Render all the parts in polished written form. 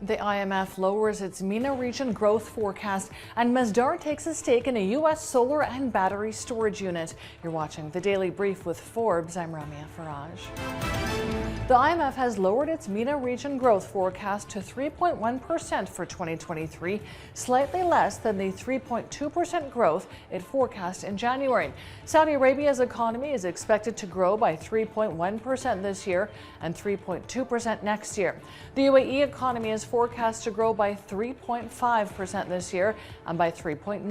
The IMF lowers its MENA region growth forecast, and Masdar takes a stake in a U.S. solar and battery storage unit. You're watching The Daily Brief with Forbes. I'm Ramia Faraj. The IMF has lowered its MENA region growth forecast to 3.1% for 2023, slightly less than the 3.2% growth it forecast in January. Saudi Arabia's economy is expected to grow by 3.1% this year and 3.2% next year. The UAE economy is forecast to grow by 3.5% this year and by 3.9%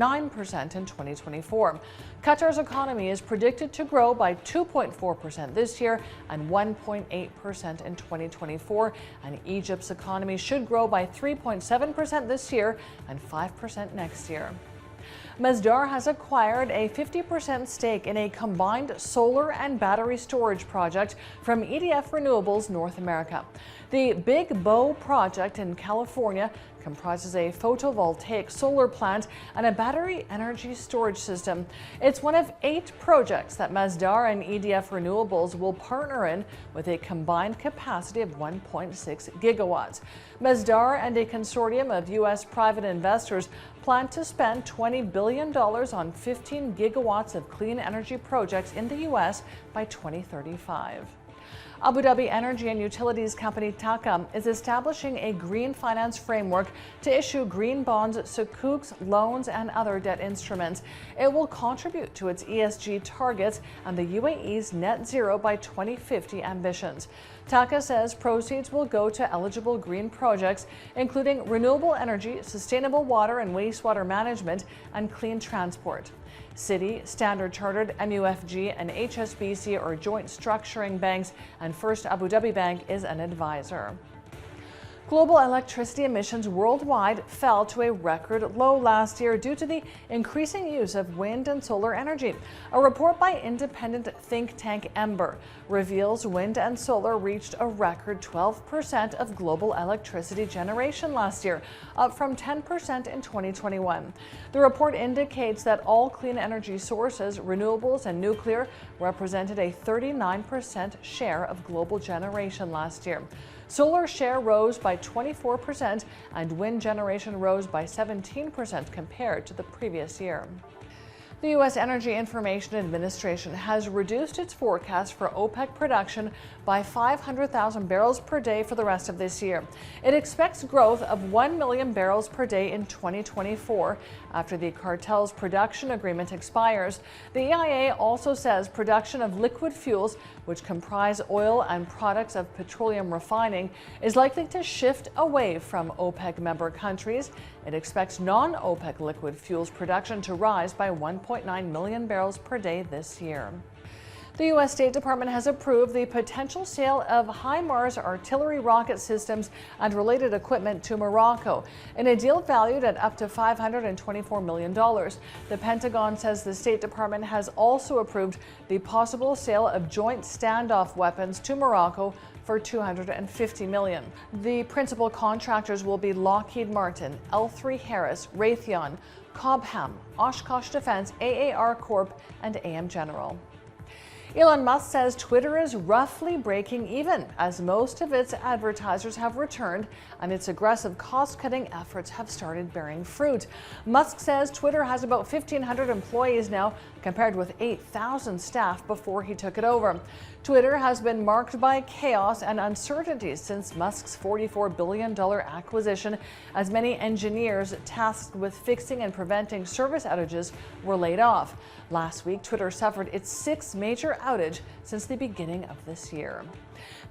in 2024. Qatar's economy is predicted to grow by 2.4% this year and 1.8% in 2024, and Egypt's economy should grow by 3.7% this year and 5% next year. Masdar has acquired a 50% stake in a combined solar and battery storage project from EDF Renewables North America. The Big Bow project in California comprises a photovoltaic solar plant and a battery energy storage system. It's one of 8 projects that Masdar and EDF Renewables will partner in, with a combined capacity of 1.6 gigawatts. Masdar and a consortium of U.S. private investors plan to spend $20 billion on 15 gigawatts of clean energy projects in the U.S. by 2035. Abu Dhabi energy and utilities company TAQA is establishing a green finance framework to issue green bonds, sukuks, loans, and other debt instruments. It will contribute to its ESG targets and the UAE's net zero by 2050 ambitions. TAQA says proceeds will go to eligible green projects, including renewable energy, sustainable water and wastewater management, and clean transport. Citi, Standard Chartered, MUFG, and HSBC are joint structuring banks, and First Abu Dhabi Bank is an advisor. Global electricity emissions worldwide fell to a record low last year due to the increasing use of wind and solar energy. A report by independent think tank Ember reveals wind and solar reached a record 12% of global electricity generation last year, up from 10% in 2021. The report indicates that all clean energy sources, renewables and nuclear, represented a 39% share of global generation last year. Solar share rose by 24% and wind generation rose by 17% compared to the previous year. The U.S. Energy Information Administration has reduced its forecast for OPEC production by 500,000 barrels per day for the rest of this year. It expects growth of 1 million barrels per day in 2024 after the cartel's production agreement expires. The EIA also says production of liquid fuels, which comprise oil and products of petroleum refining, is likely to shift away from OPEC member countries. It expects non-OPEC liquid fuels production to rise by 1.9 million barrels per day this year. The U.S. State Department has approved the potential sale of HIMARS artillery rocket systems and related equipment to Morocco in a deal valued at up to $524 million. The Pentagon says the State Department has also approved the possible sale of joint standoff weapons to Morocco for $250 million. The principal contractors will be Lockheed Martin, L3 Harris, Raytheon, Cobham, Oshkosh Defense, AAR Corp, and AM General. Elon Musk says Twitter is roughly breaking even as most of its advertisers have returned and its aggressive cost-cutting efforts have started bearing fruit. Musk says Twitter has about 1,500 employees now, compared with 8,000 staff before he took it over. Twitter has been marked by chaos and uncertainty since Musk's $44 billion acquisition, as many engineers tasked with fixing and preventing service outages were laid off. Last week, Twitter suffered its 6th major outage since the beginning of this year.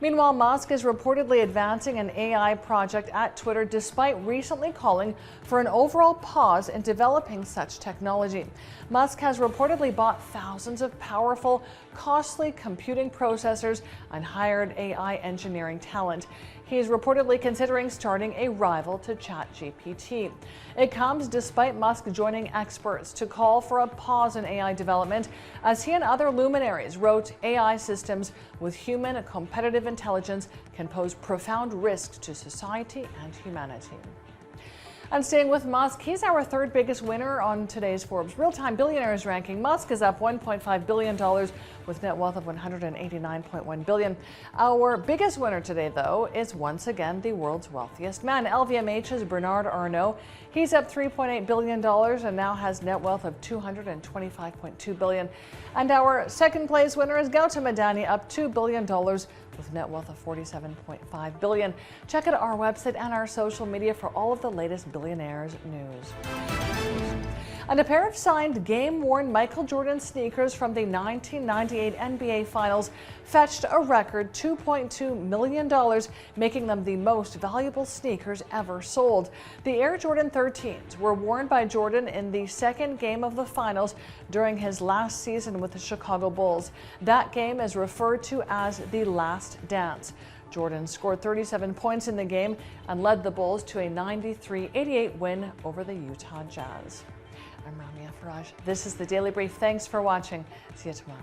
Meanwhile, Musk is reportedly advancing an AI project at Twitter despite recently calling for an overall pause in developing such technology. Musk has reportedly bought thousands of powerful, costly computing processors and hired AI engineering talent. He is reportedly considering starting a rival to ChatGPT. It comes despite Musk joining experts to call for a pause in AI development, as he and other luminaries wrote AI systems with human competitive intelligence can pose profound risks to society and humanity. And staying with Musk, he's our third biggest winner on today's Forbes Real-Time Billionaires ranking. Musk is up $1.5 billion with net wealth of $189.1 billion. Our biggest winner today, though, is once again the world's wealthiest man, LVMH's Bernard Arnault. He's up $3.8 billion and now has net wealth of $225.2 billion. And our second place winner is Gautam Adani, up $2 billion with net wealth of $47.5 billion. Check out our website and our social media for all of the latest Billionaires news. And a pair of signed game-worn Michael Jordan sneakers from the 1998 NBA Finals fetched a record $2.2 million, making them the most valuable sneakers ever sold. The Air Jordan 13s were worn by Jordan in the second game of the Finals during his last season with the Chicago Bulls. That game is referred to as the Last Dance. Jordan scored 37 points in the game and led the Bulls to a 93-88 win over the Utah Jazz. I'm Ramia Faraj. This is the Daily Brief. Thanks for watching. See you tomorrow.